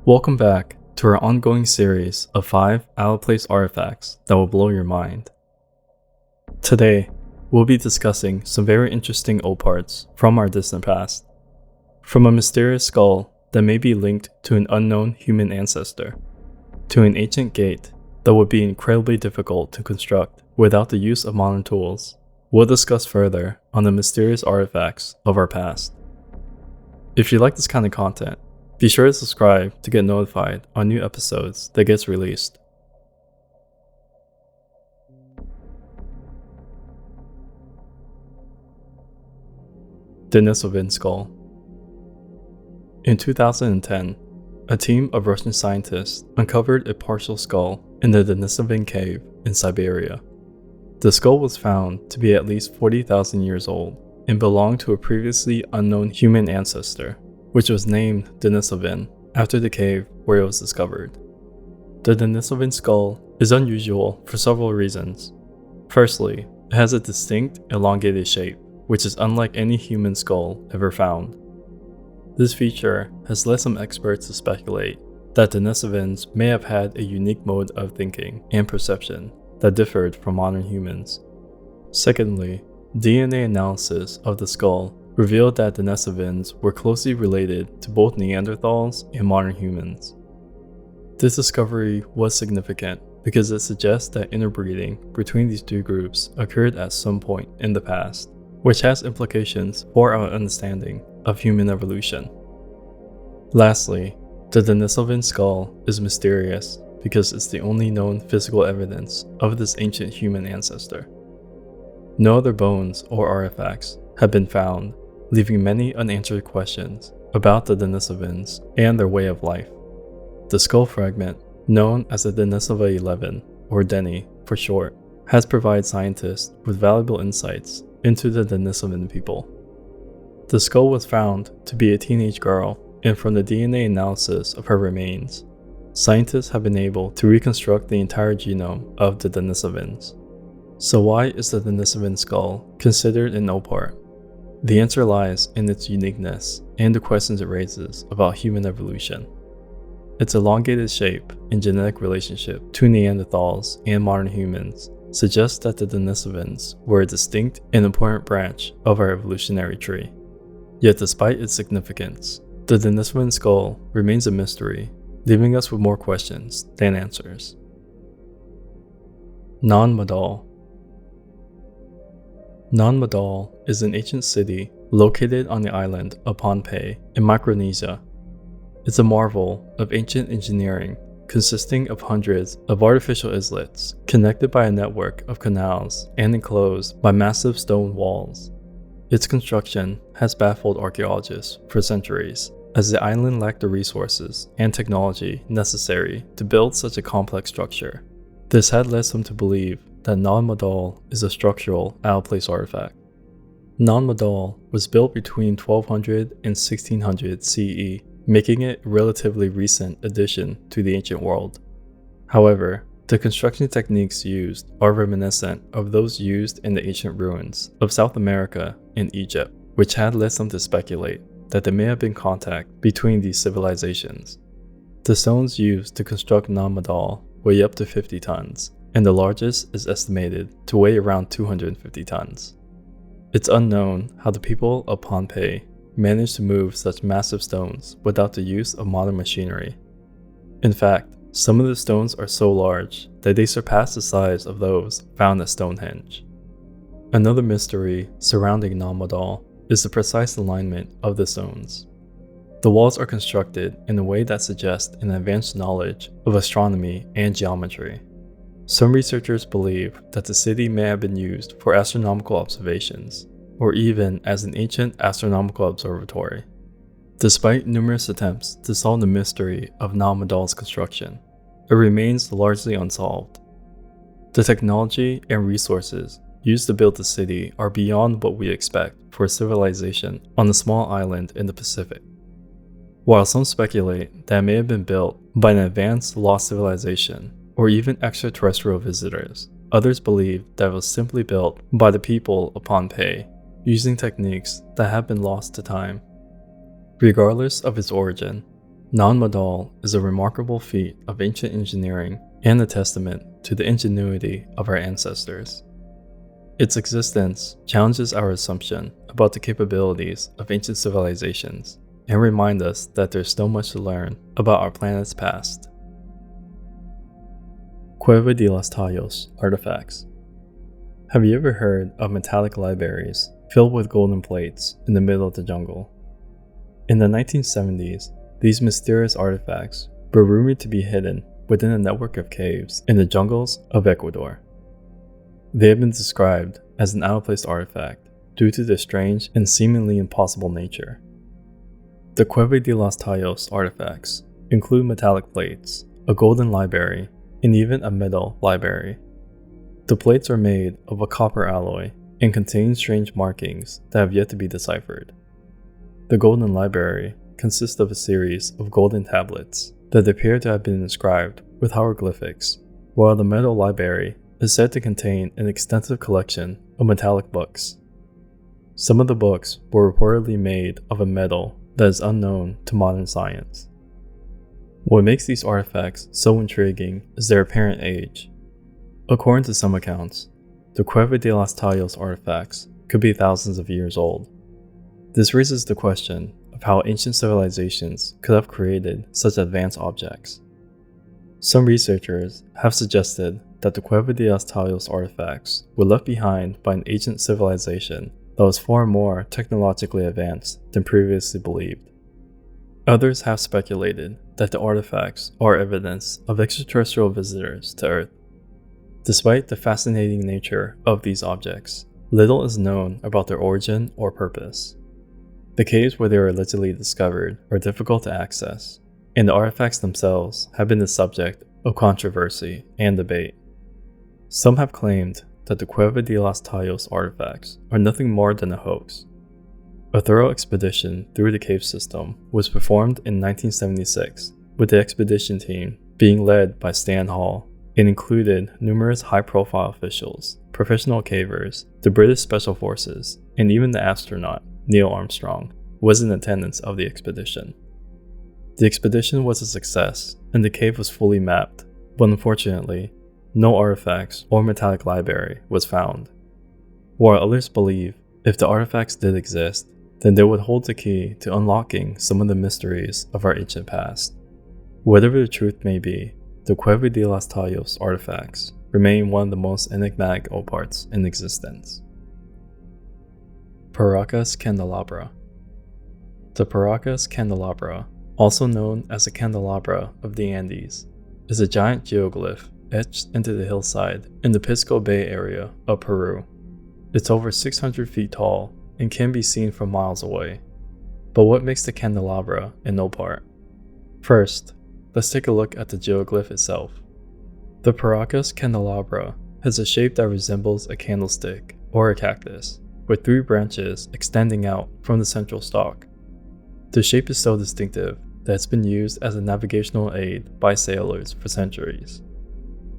Welcome back to our ongoing series of 5 out-of-place artifacts that will blow your mind. Today, we'll be discussing some very interesting OOPARTs from our distant past. From a mysterious skull that may be linked to an unknown human ancestor, to an ancient gate that would be incredibly difficult to construct without the use of modern tools, we'll discuss further on the mysterious artifacts of our past. If you like this kind of content, be sure to subscribe to get notified on new episodes that gets released. Denisovan Skull. In 2010, a team of Russian scientists uncovered a partial skull in the Denisovan cave in Siberia. The skull was found to be at least 40,000 years old and belonged to a previously unknown human ancestor, which was named Denisovan after the cave where it was discovered. The Denisovan skull is unusual for several reasons. Firstly, it has a distinct elongated shape, which is unlike any human skull ever found. This feature has led some experts to speculate that Denisovans may have had a unique mode of thinking and perception that differed from modern humans. Secondly, DNA analysis of the skull revealed that Denisovans were closely related to both Neanderthals and modern humans. This discovery was significant because it suggests that interbreeding between these two groups occurred at some point in the past, which has implications for our understanding of human evolution. Lastly, the Denisovan skull is mysterious because it's the only known physical evidence of this ancient human ancestor. No other bones or artifacts have been found, leaving many unanswered questions about the Denisovans and their way of life. The skull fragment, known as the Denisova 11, or Deni for short, has provided scientists with valuable insights into the Denisovan people. The skull was found to be a teenage girl, and from the DNA analysis of her remains, scientists have been able to reconstruct the entire genome of the Denisovans. So why is the Denisovan skull considered an OOPART? The answer lies in its uniqueness and the questions it raises about human evolution. Its elongated shape and genetic relationship to Neanderthals and modern humans suggests that the Denisovans were a distinct and important branch of our evolutionary tree. Yet despite its significance, the Denisovan skull remains a mystery, leaving us with more questions than answers. Nan Madol. Nan Madol is an ancient city located on the island of Pohnpei in Micronesia. It's a marvel of ancient engineering consisting of hundreds of artificial islets connected by a network of canals and enclosed by massive stone walls. Its construction has baffled archaeologists for centuries, as the island lacked the resources and technology necessary to build such a complex structure. This had led some to believe that Nan Madol is a structural out-of-place artifact. Nan Madol was built between 1200 and 1600 CE, making it a relatively recent addition to the ancient world. However, the construction techniques used are reminiscent of those used in the ancient ruins of South America and Egypt, which had led some to speculate that there may have been contact between these civilizations. The stones used to construct Nan Madol weigh up to 50 tons, and the largest is estimated to weigh around 250 tons. It's unknown how the people of Pohnpei managed to move such massive stones without the use of modern machinery. In fact, some of the stones are so large that they surpass the size of those found at Stonehenge. Another mystery surrounding Nan Madol is the precise alignment of the stones. The walls are constructed in a way that suggests an advanced knowledge of astronomy and geometry. Some researchers believe that the city may have been used for astronomical observations, or even as an ancient astronomical observatory. Despite numerous attempts to solve the mystery of Nan Madol's construction, it remains largely unsolved. The technology and resources used to build the city are beyond what we expect for a civilization on a small island in the Pacific. While some speculate that it may have been built by an advanced lost civilization or even extraterrestrial visitors, others believe that it was simply built by the people of Pohnpei using techniques that have been lost to time. Regardless of its origin, Nan Madol is a remarkable feat of ancient engineering and a testament to the ingenuity of our ancestors. Its existence challenges our assumption about the capabilities of ancient civilizations and reminds us that there's still much to learn about our planet's past. Cueva de los Tallos artifacts. Have you ever heard of metallic libraries filled with golden plates in the middle of the jungle? In the 1970s, these mysterious artifacts were rumored to be hidden within a network of caves in the jungles of Ecuador. They have been described as an out-of-place artifact due to their strange and seemingly impossible nature. The Cueva de los Tallos artifacts include metallic plates, a golden library, and even a metal library. The plates are made of a copper alloy and contain strange markings that have yet to be deciphered. The golden library consists of a series of golden tablets that appear to have been inscribed with hieroglyphics, while the metal library is said to contain an extensive collection of metallic books. Some of the books were reportedly made of a metal that is unknown to modern science. What makes these artifacts so intriguing is their apparent age. According to some accounts, the Cueva de los Tallos artifacts could be thousands of years old. This raises the question of how ancient civilizations could have created such advanced objects. Some researchers have suggested that the Cueva de los Tallos artifacts were left behind by an ancient civilization that was far more technologically advanced than previously believed. Others have speculated that the artifacts are evidence of extraterrestrial visitors to Earth. Despite the fascinating nature of these objects, little is known about their origin or purpose. The caves where they were allegedly discovered are difficult to access, and the artifacts themselves have been the subject of controversy and debate. Some have claimed that the Cueva de los Tallos artifacts are nothing more than a hoax. A thorough expedition through the cave system was performed in 1976, with the expedition team being led by Stan Hall, and included numerous high-profile officials, professional cavers, the British Special Forces, and even the astronaut, Neil Armstrong, was in attendance of the expedition. The expedition was a success, and the cave was fully mapped, but unfortunately, no artifacts or metallic library was found. While others believe if the artifacts did exist, then they would hold the key to unlocking some of the mysteries of our ancient past. Whatever the truth may be, the Cueva de los Tallos artifacts remain one of the most enigmatic OOPARTs in existence. Paracas Candelabra. The Paracas Candelabra, also known as the Candelabra of the Andes, is a giant geoglyph etched into the hillside in the Pisco Bay area of Peru. It's over 600 feet tall and can be seen from miles away. But what makes the candelabra an OOPART? First, let's take a look at the geoglyph itself. The Paracas Candelabra has a shape that resembles a candlestick or a cactus, with 3 branches extending out from the central stalk. The shape is so distinctive that it's been used as a navigational aid by sailors for centuries.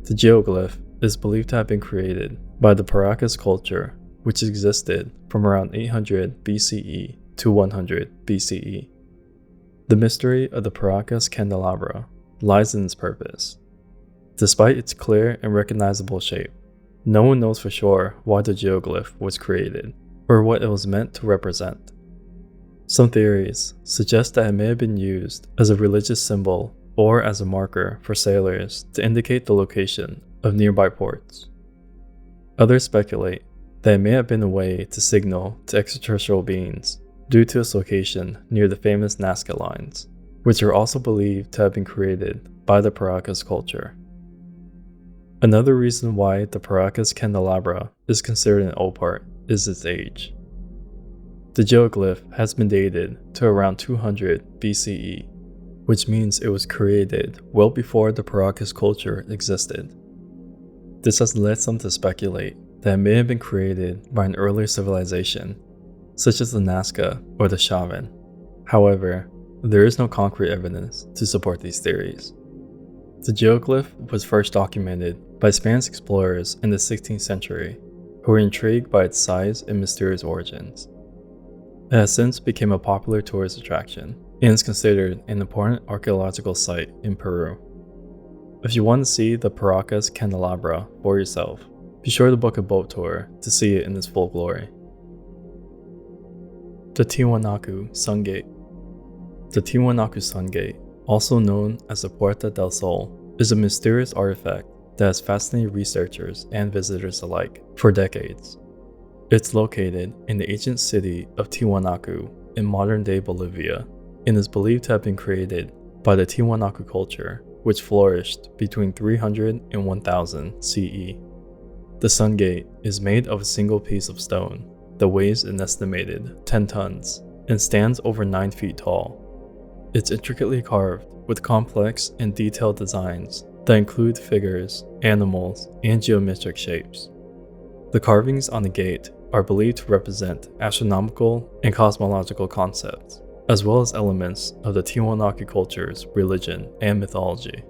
The geoglyph is believed to have been created by the Paracas culture, which existed from around 800 BCE to 100 BCE. The mystery of the Paracas Candelabra lies in its purpose. Despite its clear and recognizable shape, no one knows for sure why the geoglyph was created or what it was meant to represent. Some theories suggest that it may have been used as a religious symbol or as a marker for sailors to indicate the location of nearby ports. Others speculate that it may have been a way to signal to extraterrestrial beings due to its location near the famous Nazca lines, which are also believed to have been created by the Paracas culture. Another reason why the Paracas Candelabra is considered an OOPART is its age. The geoglyph has been dated to around 200 BCE, which means it was created well before the Paracas culture existed. This has led some to speculate that it may have been created by an earlier civilization, such as the Nazca or the Shaman. However, there is no concrete evidence to support these theories. The geoglyph was first documented by Spanish explorers in the 16th century, who were intrigued by its size and mysterious origins. It has since become a popular tourist attraction, and is considered an important archaeological site in Peru. If you want to see the Paracas Candelabra for yourself, be sure to book a boat tour to see it in its full glory. The Tiwanaku Sun Gate. The Tiwanaku Sun Gate, also known as the Puerta del Sol, is a mysterious artifact that has fascinated researchers and visitors alike for decades. It's located in the ancient city of Tiwanaku in modern-day Bolivia and is believed to have been created by the Tiwanaku culture, which flourished between 300 and 1000 CE. The Sun Gate is made of a single piece of stone that weighs an estimated 10 tons and stands over 9 feet tall. It's intricately carved with complex and detailed designs that include figures, animals, and geometric shapes. The carvings on the gate are believed to represent astronomical and cosmological concepts, as well as elements of the Tiwanaku culture's religion and mythology.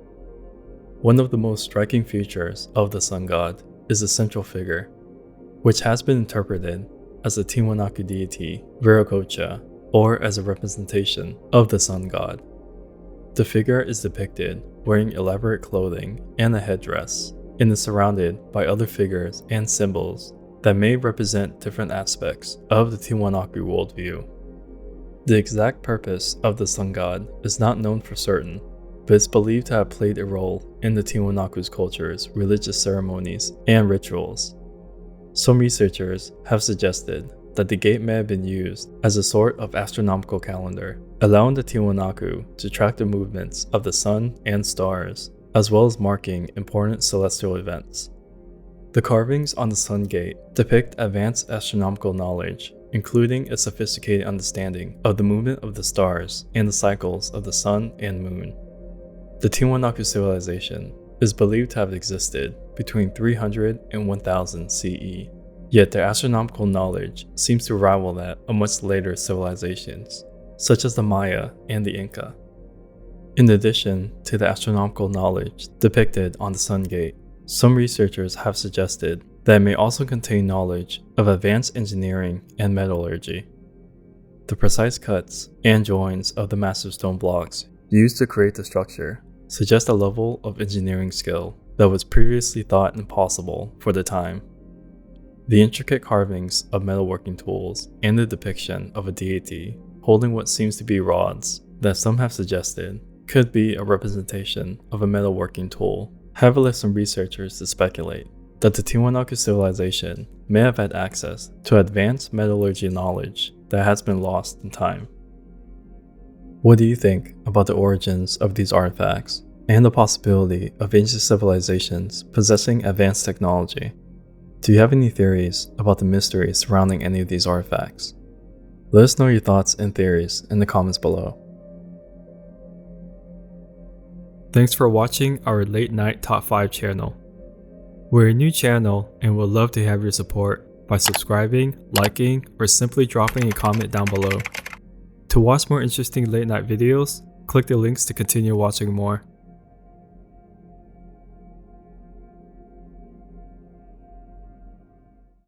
One of the most striking features of the sun god is the central figure, which has been interpreted as the Tiwanaku deity Viracocha, or as a representation of the sun god. The figure is depicted wearing elaborate clothing and a headdress, and is surrounded by other figures and symbols that may represent different aspects of the Tiwanaku worldview. The exact purpose of the sun god is not known for certain, but it's believed to have played a role in the Tiwanaku's culture's religious ceremonies and rituals. Some researchers have suggested that the gate may have been used as a sort of astronomical calendar, allowing the Tiwanaku to track the movements of the sun and stars, as well as marking important celestial events. The carvings on the sun gate depict advanced astronomical knowledge, including a sophisticated understanding of the movement of the stars and the cycles of the sun and moon. The Tiwanaku civilization is believed to have existed between 300 and 1000 CE, yet their astronomical knowledge seems to rival that of much later civilizations, such as the Maya and the Inca. In addition to the astronomical knowledge depicted on the sun gate, some researchers have suggested that it may also contain knowledge of advanced engineering and metallurgy. The precise cuts and joins of the massive stone blocks used to create the structure suggest a level of engineering skill that was previously thought impossible for the time. The intricate carvings of metalworking tools and the depiction of a deity holding what seems to be rods that some have suggested could be a representation of a metalworking tool have led some researchers to speculate that the Tiwanaku civilization may have had access to advanced metallurgy knowledge that has been lost in time. What do you think about the origins of these artifacts and the possibility of ancient civilizations possessing advanced technology? Do you have any theories about the mystery surrounding any of these artifacts? Let us know your thoughts and theories in the comments below. Thanks for watching our Late Night Top 5 channel. We're a new channel and would love to have your support by subscribing, liking, or simply dropping a comment down below. To watch more interesting late night videos, click the links to continue watching more.